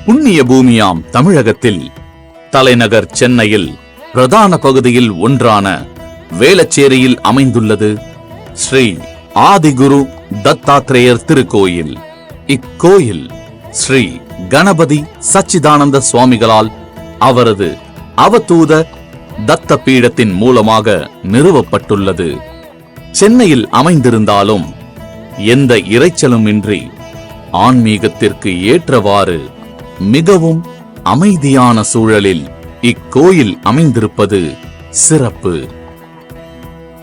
புண்ணிய பூமியாம் தமிழகத்தில் தலைநகர் சென்னையில் பிரதான பகுதியில் ஒன்றான வேளச்சேரியில் அமைந்துள்ளது ஸ்ரீ ஆதிகுரு தத்தாத்ரேயர் திருக்கோயில். இக்கோயில் ஸ்ரீ கணபதி சச்சிதானந்த சுவாமிகளால் அவரது அவதூத தத்த பீடத்தின் மூலமாக நிறுவப்பட்டுள்ளது. சென்னையில் அமைந்திருந்தாலும் எந்த இரைச்சலுமின்றி ஆன்மீகத்திற்கு ஏற்றவாறு மிகவும் அமைதியான சூழலில் இக்கோயில் அமைந்திருப்பது சிறப்பு.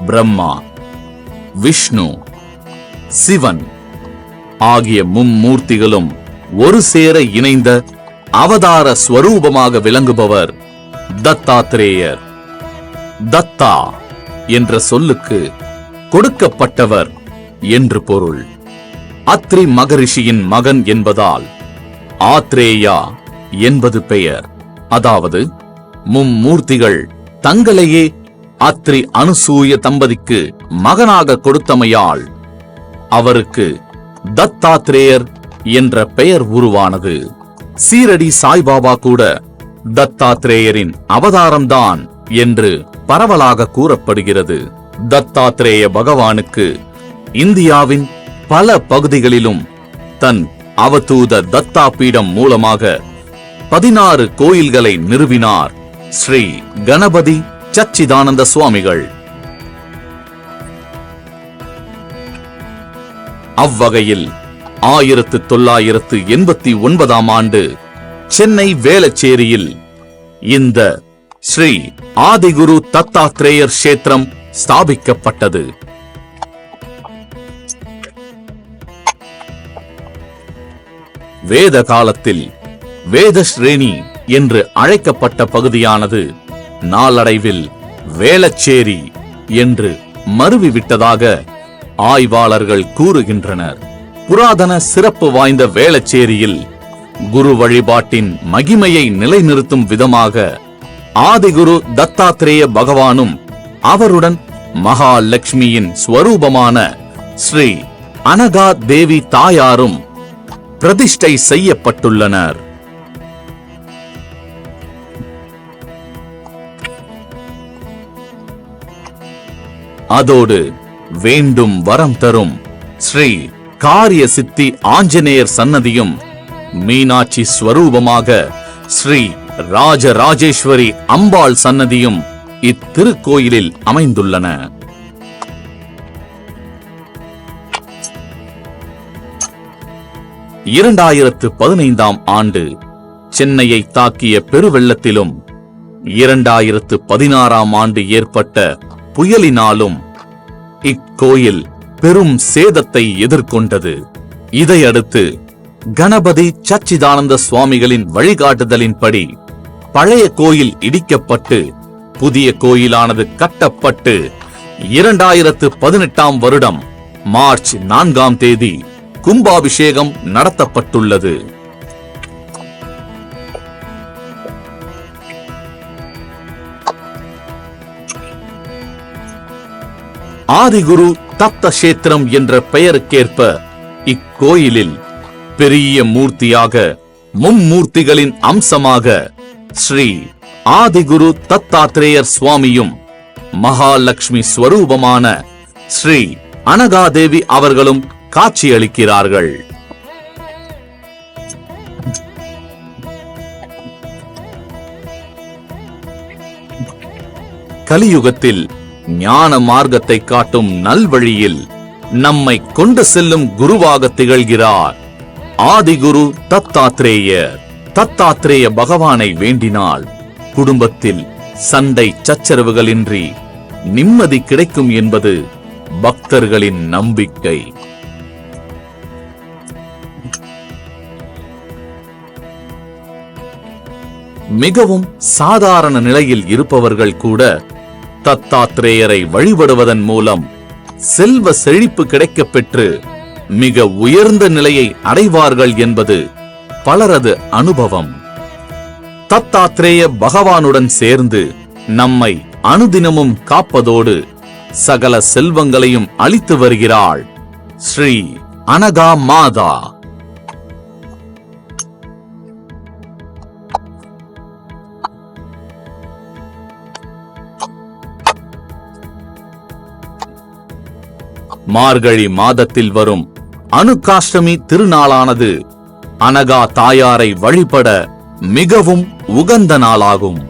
பிரம்மா, விஷ்ணு, சிவன் ஆகிய மும்மூர்த்திகளும் ஒரு சேர இணைந்த அவதார ஸ்வரூபமாக விளங்குபவர் தத்தாத்ரேயர். தத்தா என்ற சொல்லுக்கு கொடுக்கப்பட்டவர் என்று பொருள். அத்ரி மகரிஷியின் மகன் என்பதால் ஆத்ரேயா என்பது பெயர். அதாவது மும்மூர்த்திகள் தங்களையே அத்ரி அனுசூய தம்பதிக்கு மகனாக கொடுத்தமையால் அவருக்கு தத்தாத்ரேயர் என்ற பெயர் உருவானது. சீரடி சாய்பாபா கூட தத்தாத்ரேயரின் அவதாரம்தான் என்று பரவலாக கூறப்படுகிறது. தத்தாத்ரேய பகவானுக்கு இந்தியாவின் பல பகுதிகளிலும் தன் அவதூத தத்தா பீடம் மூலமாக 16 கோயில்களை நிறுவினார் ஸ்ரீ கணபதி சச்சிதானந்த சுவாமிகள். அவ்வகையில் 1989ஆம் ஆண்டு சென்னை வேளச்சேரியில் இந்த ஸ்ரீ ஆதிகுரு தத்தாத்ரேயர் கஷேத்திரம் ஸ்தாபிக்கப்பட்டது. வேத காலத்தில் வேதஸ்ரேணி என்று அழைக்கப்பட்ட பகுதியானது நாளடைவில் வேளச்சேரி என்று மருவிவிட்டதாக ஆய்வாளர்கள் கூறுகின்றனர். புராதன சிறப்பு வாய்ந்த வேளச்சேரியில் குரு வழிபாட்டின் மகிமையை நிலைநிறுத்தும் விதமாக ஆதிகுரு தத்தாத்ரேய பகவானும் அவருடன் மகாலட்சுமியின் ஸ்வரூபமான ஸ்ரீ அனகா தேவி தாயாரும் பிரதிஷ்டை செய்யப்பட்டுள்ளனர். அதோடு வேண்டும் வரம் தரும் ஸ்ரீ காரிய சித்தி ஆஞ்சநேயர் சன்னதியும் மீனாட்சி ஸ்வரூபமாக ஸ்ரீ ராஜராஜேஸ்வரி அம்பாள் சன்னதியும் இத்திருக்கோயிலில் அமைந்துள்ளன. இரண்டாயிரத்து 15ஆம் ஆண்டு சென்னையை தாக்கிய பெருவெள்ளத்திலும் 2016ஆம் ஆண்டு ஏற்பட்ட புயலினாலும் இக்கோயில் பெரும் சேதத்தை எதிர்கொண்டது. இதையடுத்து கணபதி சச்சிதானந்த சுவாமிகளின் வழிகாட்டுதலின்படி பழைய கோயில் இடிக்கப்பட்டு புதிய கோயிலானது கட்டப்பட்டு 2018ஆம் வருடம் மார்ச் 4ஆம் தேதி கும்பாபிஷேகம் நடத்தப்பட்டுள்ளது. ஆதிகுரு தத்த கஷேத்திரம் என்ற பெயருக்கேற்ப இக்கோயிலில் பெரிய மூர்த்தியாக மும்மூர்த்திகளின் அம்சமாக ஸ்ரீ ஆதிகுரு தத்தாத்ரேயர் சுவாமியும் மகாலட்சுமி ஸ்வரூபமான ஸ்ரீ அனகாதேவி அவர்களும் காட்சியளிக்கிறார்கள். கலியுகத்தில் ஞான மார்க்கத்தை காட்டும் நல்வழியில் நம்மை கொண்டு செல்லும் குருவாக திகழ்கிறார் ஆதிகுரு தத்தாத்ரேயர். தத்தாத்ரேய பகவானை வேண்டினால் குடும்பத்தில் சண்டை சச்சரவுகளின்றி நிம்மதி கிடைக்கும் என்பது பக்தர்களின் நம்பிக்கை. மிகவும் சாதாரண நிலையில் இருப்பவர்கள் கூட தத்தாத்ரேயரை வழிபடுவதன் மூலம் செல்வ செழிப்பு கிடைக்கப் பெற்று மிக உயர்ந்த நிலையை அடைவார்கள் என்பது பலரது அனுபவம். தத்தாத்ரேய பகவானுடன் சேர்ந்து நம்மை அனுதினமும் காப்பதோடு சகல செல்வங்களையும் அளித்து வருகிறாள் ஸ்ரீ அனகா மாதா. மார்கழி மாதத்தில் வரும் அனுகாஷ்டமி திருநாளானது அனகா தாயாரை வழிபட மிகவும் உகந்த நாளாகும்.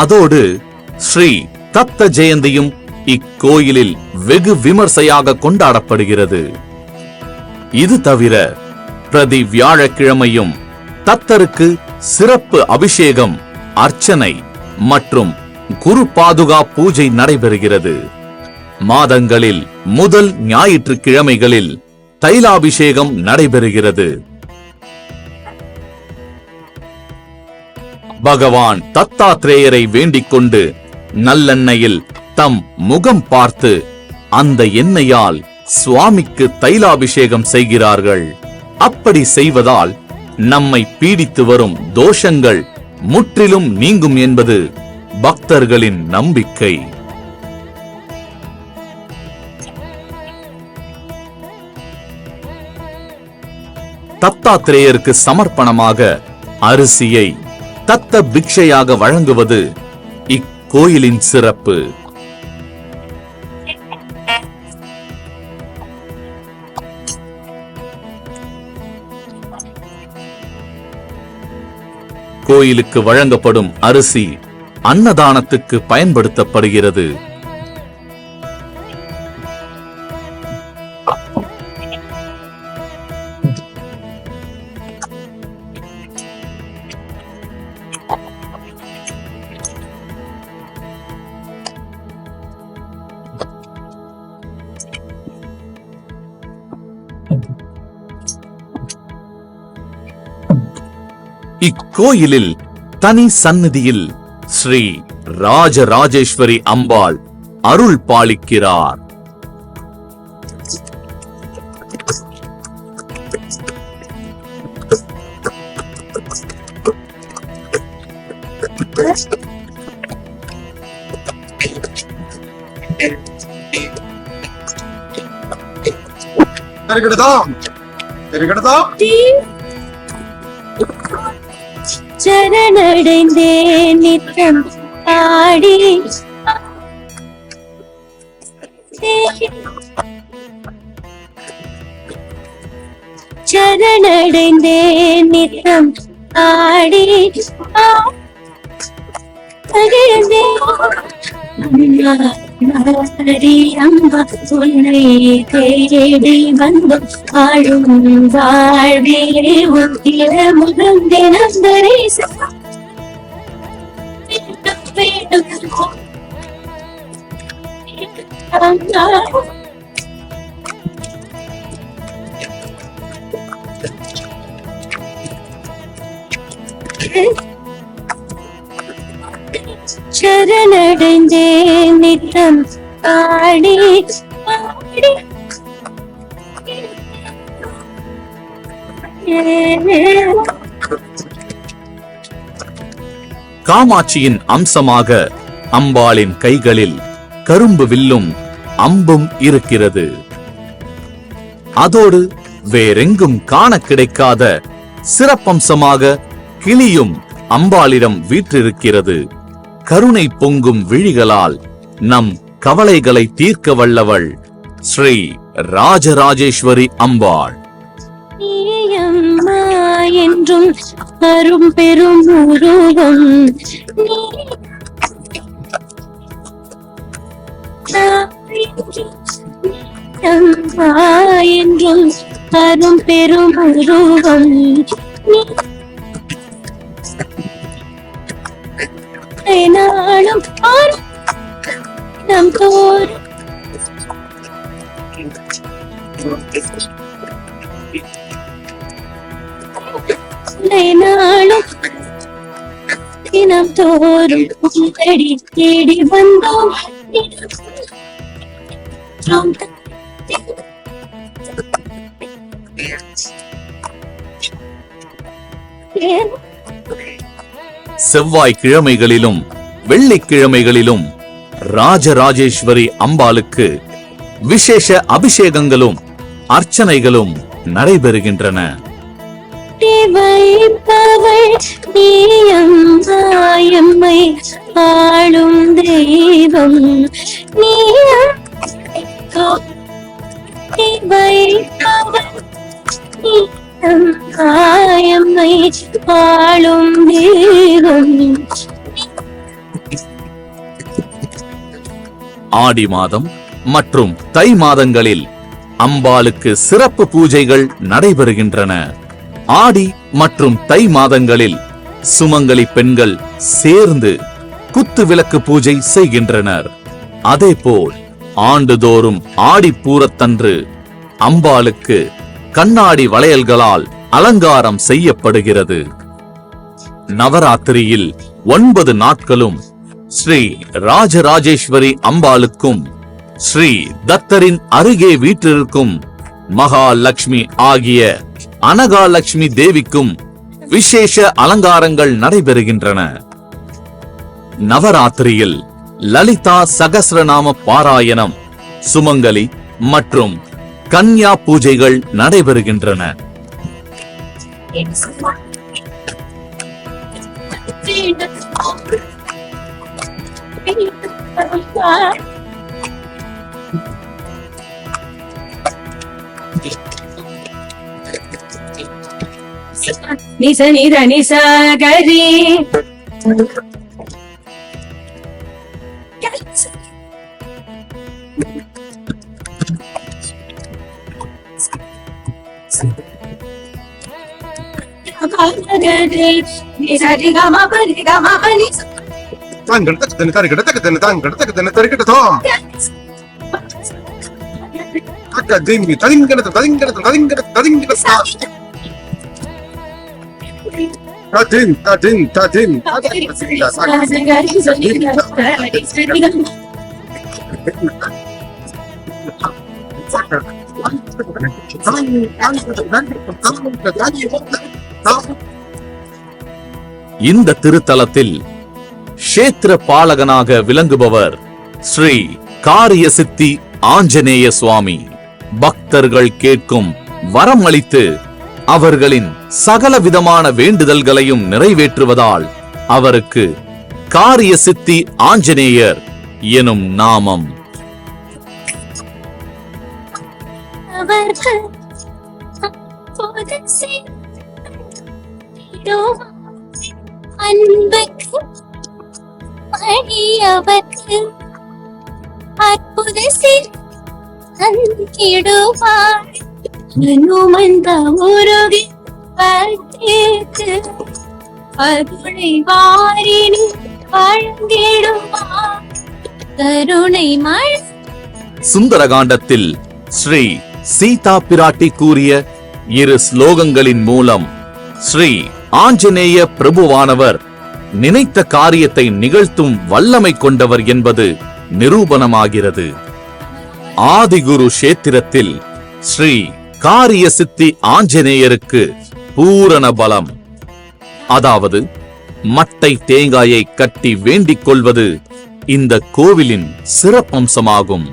அதோடு ஸ்ரீ தத்த ஜெயந்தியும் இக்கோயிலில் வெகு விமர்சையாக கொண்டாடப்படுகிறது. இது தவிர பிரதி வியாழக்கிழமையும் தத்தருக்கு சிறப்பு அபிஷேகம், அர்ச்சனை மற்றும் குரு பாதுகா பூஜை நடைபெறுகிறது. மாதங்களில் முதல் ஞாயிற்றுக்கிழமைகளில் தைலாபிஷேகம் நடைபெறுகிறது. பகவான் தத்தாத்ரேயரை வேண்டிக் கொண்டு நல்லெண்ணெயில் தம் முகம் பார்த்து அந்த எண்ணெயால் சுவாமிக்கு தைலாபிஷேகம் செய்கிறார்கள். அப்படி செய்வதால் நம்மை பீடித்து வரும் தோஷங்கள் முற்றிலும் நீங்கும் என்பது பக்தர்களின் நம்பிக்கை. தத்தாத்ரேயருக்கு சமர்ப்பணமாக அரிசியை தத்த பிக்ஷையாக வழங்குவது இக்கோயிலின் சிறப்பு. கோயிலுக்கு வழங்கப்படும் அரிசி அன்னதானத்துக்கு பயன்படுத்தப்படுகிறது. இக்கோயிலில் தனி சந்நிதியில் ஸ்ரீ ராஜராஜேஸ்வரி அம்பாள் அருள் பாலிக்கிறார். சரணடைந்தே நித்தம் ஆடி சரணடைந்தே நித்தம் ஆடி மகிழ்ந்தே அம்மா உன்னை தேடி வந்தோம் ஆளும் வாழ்வே உத்திர முதல் தினம் சரணடைந்தே நித்தம் ஆடி காமாட்சியின் அம்சமாக அம்பாளின் கைகளில் கரும்பு வில்லும் அம்பும் இருக்கிறது. அதோடு வேறெங்கும் காண கிடைக்காத சிறப்பம்சமாக கிளியும் அம்பாளிடம் வீற்றிருக்கிறது. கருணை பொங்கும் விழிகளால் நம் கவலைகளை தீர்க்க வல்லவள் ஸ்ரீ ராஜராஜேஸ்வரி அம்பாள். என்றும் அரும் பெரும் உருவம் என்றும் அரும் பெரும் உருவம் நாளும் நம் தோர் நாளும் தினம் தோறும் தேடி தேடி வந்தோம். செவ்வாய்க்கிழமைகளிலும் வெள்ளிக்கிழமைகளிலும் ராஜராஜேஸ்வரி அம்பாளுக்கு விசேஷ அபிஷேகங்களும் அர்ச்சனைகளும் நடைபெறுகின்றன. எம்மை ஆளும் தெய்வம் காயமை ஆளும் தேகம். ஆடி மாதம் மற்றும் தை மாதங்களில் அம்பாளுக்கு சிறப்பு பூஜைகள் நடைபெறுகின்றன. ஆடி மற்றும் தை மாதங்களில் சுமங்கலி பெண்கள் சேர்ந்து குத்து விளக்கு பூஜை செய்கின்றனர். அதேபோல் ஆண்டுதோறும் ஆடிப்பூரத்தன்று அம்பாளுக்கு கண்ணாடி வளையல்களால் அலங்காரம் செய்யப்படுகிறது. நவராத்திரியில் 9 நாட்களும் ஸ்ரீ ராஜராஜேஸ்வரி அம்பாளுக்கும் ஸ்ரீ தத்தரின் அருகே வீற்றிருக்கும் மகாலட்சுமி ஆகிய அனகாலட்சுமி தேவிக்கும் விசேஷ அலங்காரங்கள் நடைபெறுகின்றன. நவராத்திரியில் லலிதா சகஸ்ரநாம பாராயணம், சுமங்கலி மற்றும் கன்யா பூஜைகள் நடைபெறுகின்றன. நிச நித நிச கரி இந்த திருத்தலத்தில் க்ஷேத்திர பாலகனாக விளங்குபவர் ஸ்ரீ காரிய சித்தி ஆஞ்சநேய சுவாமி. பக்தர்கள் கேட்கும் வரம் அளித்து அவர்களின் சகல விதமான வேண்டுதல்களையும் நிறைவேற்றுவதால் அவருக்கு காரிய சித்தி ஆஞ்சநேயர் எனும் நாமம். அன்புக்கு அடியவர்க்கு அற்புத சிறுவாய் அனுமந்த உருகி பட்டேத்து அருளை வாரினி வழங்கிடுவார் கருணை மழை. சுந்தரகாண்டத்தில் ஸ்ரீ சீதா பிராட்டி கூறிய 2 ஸ்லோகங்களின் மூலம் ஸ்ரீ ஆஞ்சநேய பிரபுவானவர் நினைத்த காரியத்தை நிகழ்த்தும் வல்லமை கொண்டவர் என்பது நிரூபணமாகிறது. ஆதிகுரு கஷேத்திரத்தில் ஸ்ரீ காரிய சித்தி ஆஞ்சநேயருக்கு பூரண பலம், அதாவது மட்டை தேங்காயை கட்டி வேண்டிக் கொள்வது இந்த கோவிலின் சிறப்பம்சமாகும்.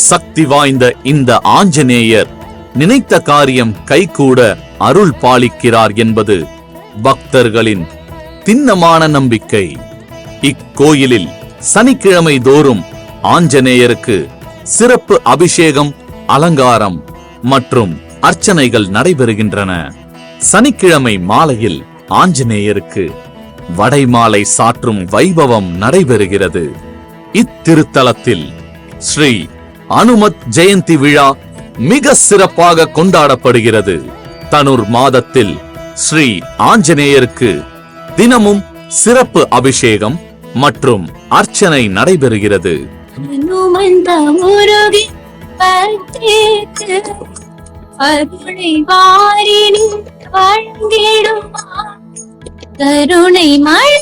சக்தி வாய்ந்த இந்த ஆஞ்சநேயர் நினைத்த காரியம் கைகூட அருள் பாலிக்கிறார் என்பது பக்தர்களின் திண்ணமான நம்பிக்கை. இக்கோயிலில் சனிக்கிழமை தோறும் ஆஞ்சநேயருக்கு சிறப்பு அபிஷேகம், அலங்காரம் மற்றும் அர்ச்சனைகள் நடைபெறுகின்றன. சனிக்கிழமை மாலையில் ஆஞ்சநேயருக்கு வடைமாலை சாற்றும் வைபவம் நடைபெறுகிறது. இத்திருத்தலத்தில் ஸ்ரீ அனுமத் ஜெயந்தி விழா மிக சிறப்பாக கொண்டாடப்படுகிறது. தனுர் மாதத்தில் ஸ்ரீ ஆஞ்சநேயருக்கு தினமும் சிறப்பு அபிஷேகம் மற்றும் அர்ச்சனை நடைபெறுகிறது. கருணை மழை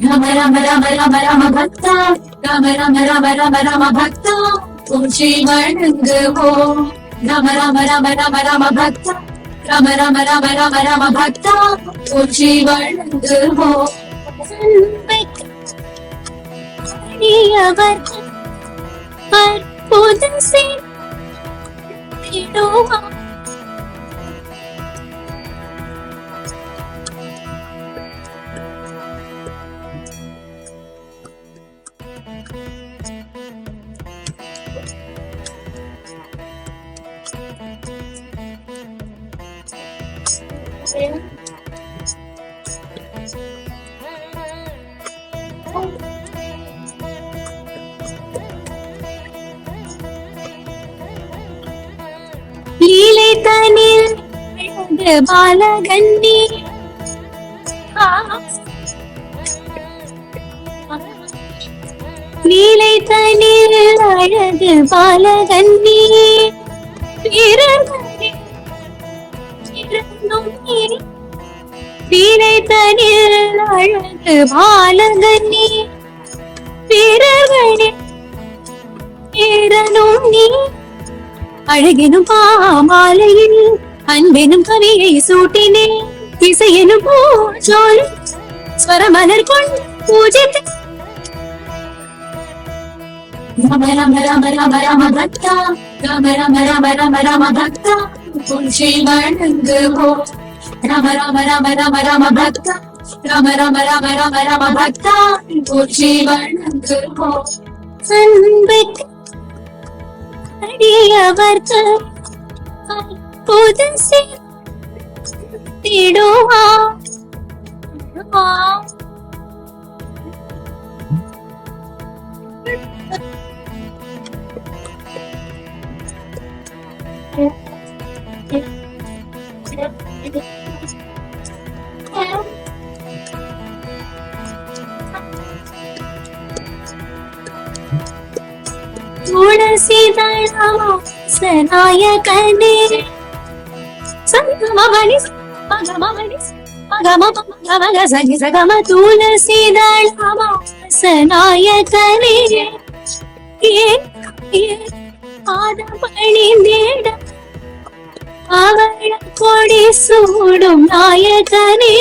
ராம ராம ராம ராம ராம பக்தா, ராம ராம ராம ராம ராம பக்தா, பூஜை வணங்குவோம். ராம ராம ராம ராம ராம பக்தா, ராம ராம ராம ராம ராம பக்தா, பூஜை வணங்குவோம். அடியவர்க்கு அற்புதம் செய்திடுவார். லீலை தனில் அழகு பாலகன்னி லீலை தனில் அழகு பாலகன்னி லீலை தனில் அழகு பாலகன்னி வீரர்களே ஏறனும் நீ அழகெனும் பாமாலையில் அன்பெனும் கவியை சூட்டினேன் இசையெனும் பூஜோல் ஸ்வரமலர் கொண்டு பூஜித்து ராம ராம ராம ராம ராம பக்தா ராம ராம ராம ராம ராம பக்தா புல்ஷி வணங்குவோ ராம ராம ராம ராம ராம பக்தா ராம ராம ராம ராம ராம பக்தா புல்ஷி வணங்குவோ அன்புக்கு அடியவர்க்கு அற்புதம் செய்திடுவார். துளசிதளவாசநாயகனே சங்கமவனி மகமவனி மகமமகமக சகி சகம துளசிதளவாசநாயகனே ஆதமணி நேட அவள கொடி சூடும் நாயகனே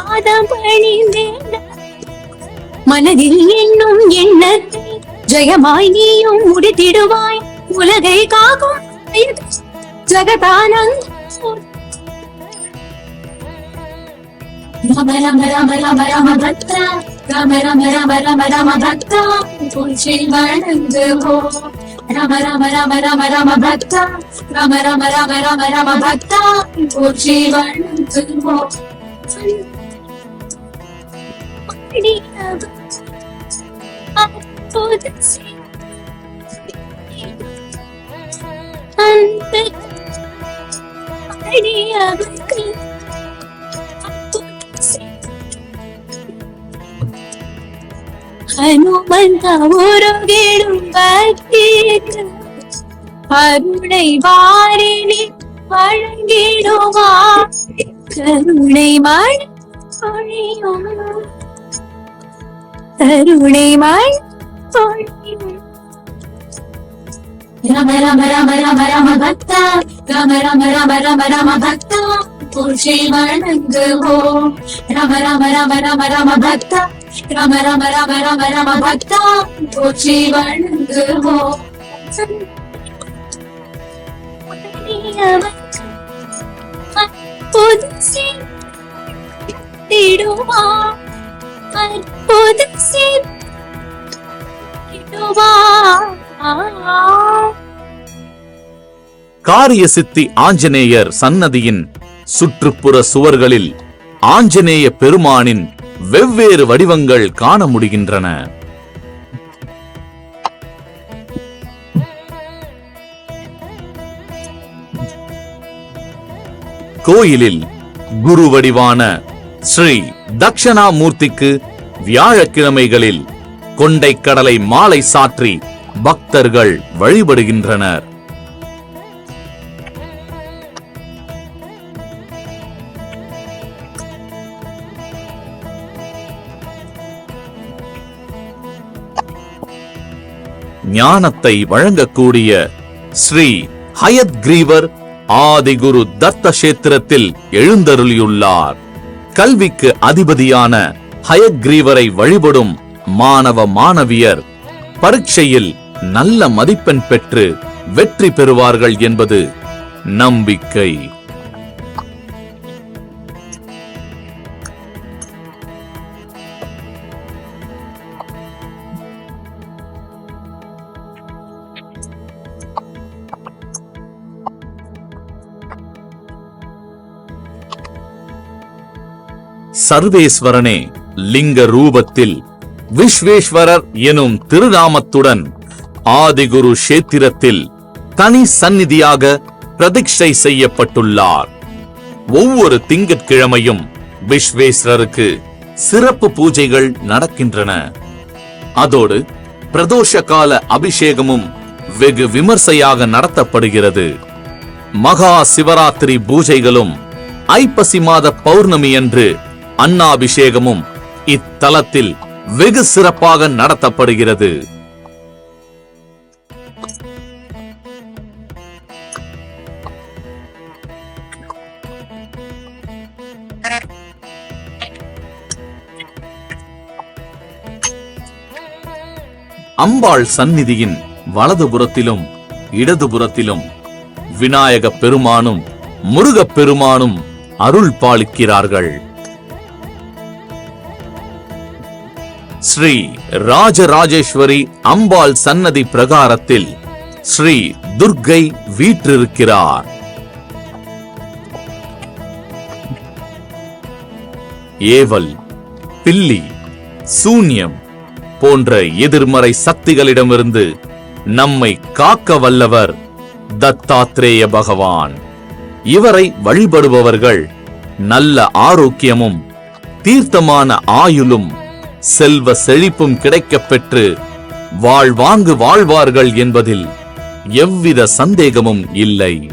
ஆதமணி நேட மனதில் என்னும் எண்ணத்தை ஜெயமாய் நீயும் முடித்திடுவாய் உலகை காக்கும் ஜகதானந்த ராம ராம ராம ராம ராம பக்தா ராம ராம ராம ராம ராம பக்தா புல்ஷி வணங்குவோ ராம ராம ராம ராம ராம பக்தா ராம ராம ராம ராம ராம பக்தா புல்ஷி வணங்குவோ ஹனுமந்த உருகிடும் பக்திக்கு அருணை வாரிணி வழங்கிடுவார் கருணை மழை பொழியும் கருணை மழை பொழியும் ராம ராம ராம ராம ராம பக்தா ராம ராம ராம ராம ராம பக்தா புல்ஷி வணங்குவோ ராம ராம ராம ராம ராம பக்தா ராம ராம ராம ராம ராம பக்தா புல்ஷி வணங்குவோ அற்புதம் செய்திடுவார் அற்புதம் செய்திடுவார். காரிய சித்தி ஆஞ்சநேயர் சன்னதியின் சுற்றுப்புற சுவர்களில் ஆஞ்சநேய பெருமானின் வெவ்வேறு வடிவங்கள் காண முடிகின்றன. கோயிலில் குரு வடிவான ஸ்ரீ தக்ஷணாமூர்த்திக்கு வியாழக்கிழமைகளில் கொண்டைக்கடலை மாலை சாற்றி பக்தர்கள் வழிபடுகின்றனர். ஞானத்தை வழங்கக்கூடிய ஸ்ரீ ஹயத்கிரீவர் ஆதிகுரு தத்த கஷேத்திரத்தில் எழுந்தருளியுள்ளார். கல்விக்கு அதிபதியான ஹயக்ரீவரை வழிபடும் மாணவ மாணவியர் பரீட்சையில் நல்ல மதிப்பெண் பெற்று வெற்றி பெறுவார்கள் என்பது நம்பிக்கை. சர்வேஸ்வரனே லிங்க ரூபத்தில் விஸ்வேஸ்வரர் எனும் திருநாமத்துடன் ஆதிகுரு கஷேத்திரத்தில் தனி சந்நிதியாக பிரதிஷ்டை செய்யப்பட்டுள்ளார். ஒவ்வொரு திங்கட்கிழமையும் விஸ்வேஸ்வரருக்கு சிறப்பு பூஜைகள் நடக்கின்றன. அதோடு பிரதோஷ கால அபிஷேகமும் வெகு விமர்சையாக நடத்தப்படுகிறது. மகா சிவராத்திரி பூஜைகளும் ஐப்பசி மாத பௌர்ணமி அன்று அன்னாபிஷேகமும் இத்தலத்தில் வெகு சிறப்பாக நடத்தப்படுகிறது. அம்பாள் சந்நிதியின் வலதுபுறத்திலும் இடதுபுறத்திலும் விநாயக பெருமானும் முருகப் பெருமானும் அருள் பாலிக்கிறார்கள். ஸ்ரீ ராஜராஜேஸ்வரி அம்பாள் சன்னதி பிரகாரத்தில் ஸ்ரீ துர்க்கை வீற்றிருக்கிறார். ஏவல், பில்லி, சூன்யம் போன்ற எதிர்மறை சக்திகளிடமிருந்து நம்மை காக்க வல்லவர் தத்தாத்ரேய பகவான். இவரை வழிபடுபவர்கள் நல்ல ஆரோக்கியமும் தீர்த்தமான ஆயுளும் செல்வ செழிப்பும் கிடைக்கப் பெற்று வாழ்வாங்கு வாழ்வார்கள் என்பதில் எவ்வித சந்தேகமும் இல்லை.